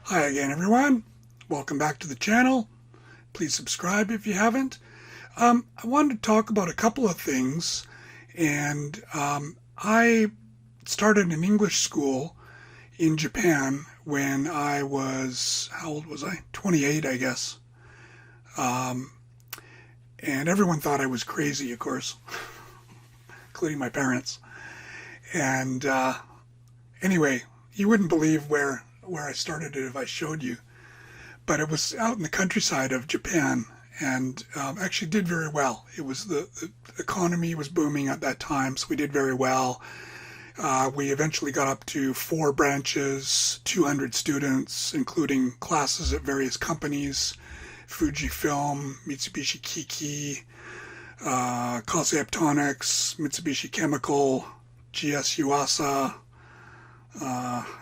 Hi again, everyone. Welcome back to the channel. Please subscribe if you haven't. I wanted to talk about a couple of things, and I started an English school in Japan when I was, how old was I? 28, I guess. Um, and everyone thought I was crazy, of course, including my parents. And anyway, you wouldn't believe where I started it if I showed you. But it was out in the countryside of Japan, and actually did very well. It was the economy was booming at that time, so we did very well. We eventually got up to 4 branches, 200 students, including classes at various companies: Fujifilm, Mitsubishi Kiki, Kosei Optronics, Mitsubishi Chemical, GS Yuasa,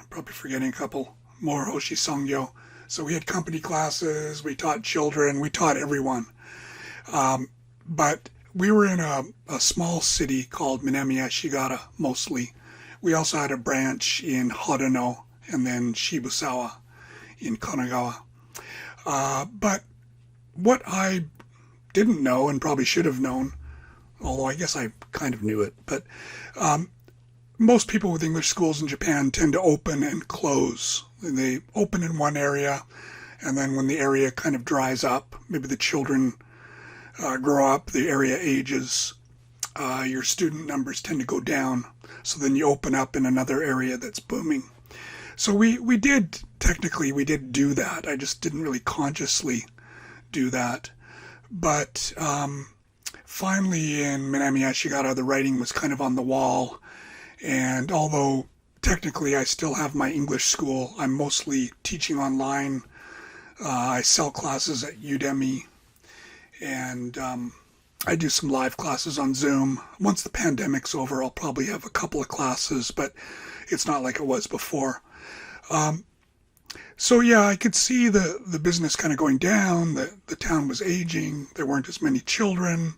probably forgetting a couple, Morohoshi Songyo. So we had company classes, we taught children, we taught everyone. But we were in a small city called Minami Ashigara, mostly. We also had a branch in Hodano and then Shibusawa in Kanagawa. But what I didn't know and probably should have known, although I guess I kind of knew it, but most people with English schools in Japan tend to open and close. They open in one area, and then when the area kind of dries up, maybe the children grow up, the area ages, your student numbers tend to go down. So then you open up in another area that's booming. So we did, technically, we did do that. I just didn't really consciously do that. But finally in Minami Ashigara, the writing was kind of on the wall. And although technically I still have my English school, I'm mostly teaching online. I sell classes at Udemy, and I do some live classes on Zoom. Once the pandemic's over, I'll probably have a couple of classes, but it's not like it was before. So yeah, I could see the business kind of going down. The town was aging. There weren't as many children.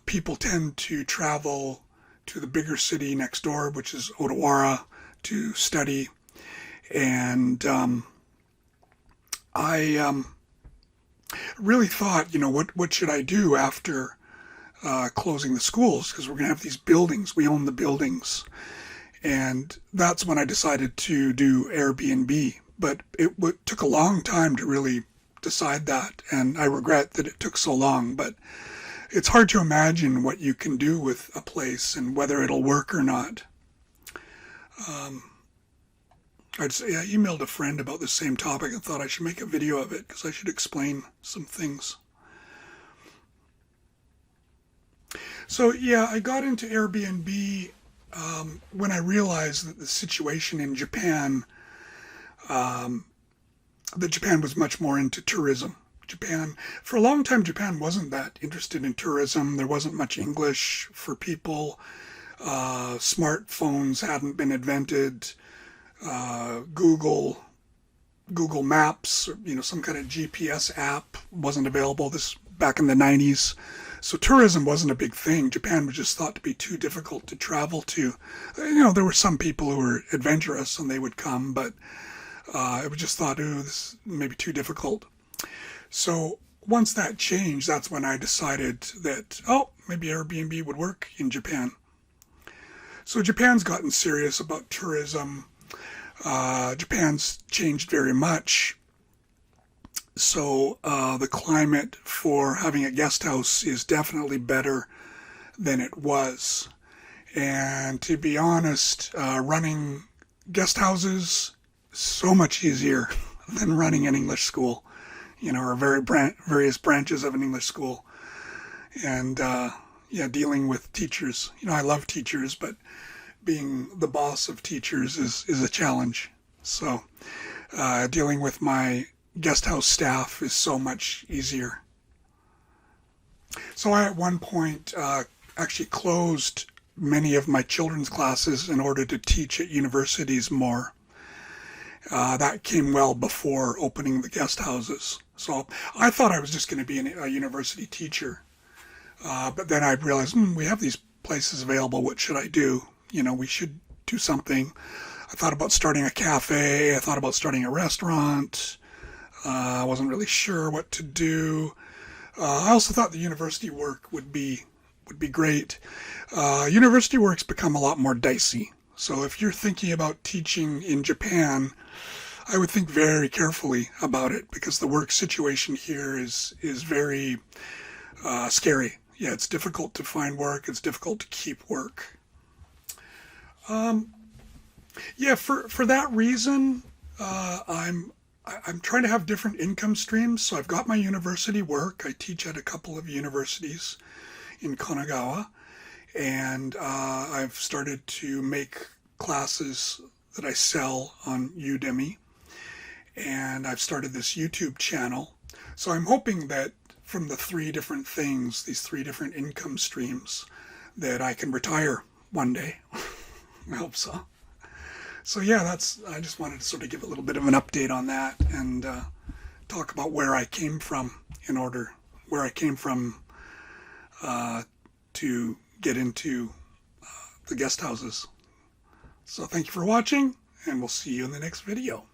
People tend to travel to the bigger city next door, which is Odawara, to study. And I really thought, what should I do after closing the schools? Because we're going to have these buildings. We own the buildings. And that's when I decided to do Airbnb. But it took a long time to really decide that. And I regret that it took so long. But it's hard to imagine what you can do with a place and whether it'll work or not. I emailed a friend about the same topic and thought I should make a video of it because I should explain some things. So yeah, I got into Airbnb when I realized that the situation in Japan, that Japan was much more into tourism. For a long time, Japan wasn't that interested in tourism. There wasn't much English for people. Smartphones hadn't been invented. Google Maps, or, some kind of GPS app wasn't available. This back in the 90s. So tourism wasn't a big thing. Japan was just thought to be too difficult to travel to. There were some people who were adventurous and they would come, but it was just thought, this may be too difficult. So once that changed, that's when I decided that, maybe Airbnb would work in Japan. So Japan's gotten serious about tourism. Japan's changed very much. So the climate for having a guest house is definitely better than it was. And to be honest, running guest houses is so much easier than running an English school. Or various branches of an English school. And, dealing with teachers. I love teachers, but being the boss of teachers is a challenge. So, dealing with my guest house staff is so much easier. So I, at one point, actually closed many of my children's classes in order to teach at universities more. That came well before opening the guest houses. So I thought I was just going to be a university teacher. But then I realized, we have these places available. What should I do? We should do something. I thought about starting a cafe. I thought about starting a restaurant. I wasn't really sure what to do. I also thought the university work would be great. University work's become a lot more dicey. So if you're thinking about teaching in Japan, I would think very carefully about it, because the work situation here is very scary. Yeah, it's difficult to find work. It's difficult to keep work. Yeah, for that reason, I'm trying to have different income streams. So I've got my university work. I teach at a couple of universities in Kanagawa, and I've started to make classes that I sell on Udemy, and I've started this YouTube channel. So I'm hoping that from the three different things, these three different income streams, that I can retire one day. I hope so. So yeah, I just wanted to sort of give a little bit of an update on that, and talk about where I came from to get into the guest houses. So thank you for watching, and we'll see you in the next video.